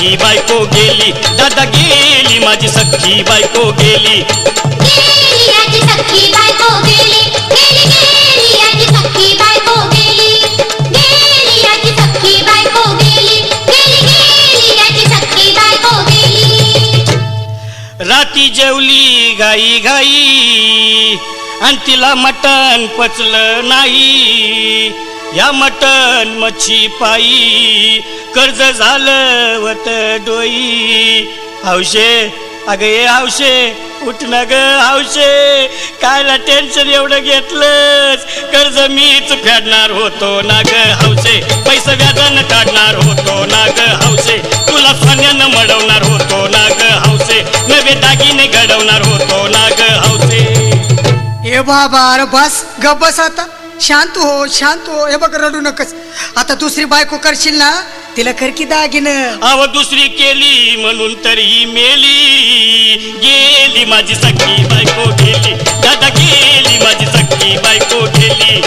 सख्खी बायको गेली, दादा गेली माझी सख्खी बायको गेली. गेली याची सख्खी बायको गेली, गेली गेली याची सख्खी बायको गेली, गेली याची सख्खी बायको गेली, गेली गेली याची सख्खी बायको गेली. राती जेवली घाई घाई आणि तिला मटण पचलं नाही. या मटण मच्छी पायी कर्ज झालं वत डोई. हौशे अगं ये हौशे उठ ना ग हौशे, कायला टेन्शन एवढं घेतलंस. कर्ज मीच फेडणार होतो ना ग हौशे, पैसे व्याजानं काढणार होतो ना ग हौशे, तुला सोन्यानं मडवणार होतो ना ग हौशे, नवे दागिने घडवणार होतो ना ग हौशे. ए बाबा अरे बस गप बस आता, शांत हो शांत हो. हे बघ रडू नकस. आता दुसरी बायको करशील ना तिला कर की दागिनं. अव दुसरी केली म्हणून तर ही मेली. गेली माझी सख्खी बायको गेली, दादा गेली माझी सख्खी बायको गेली.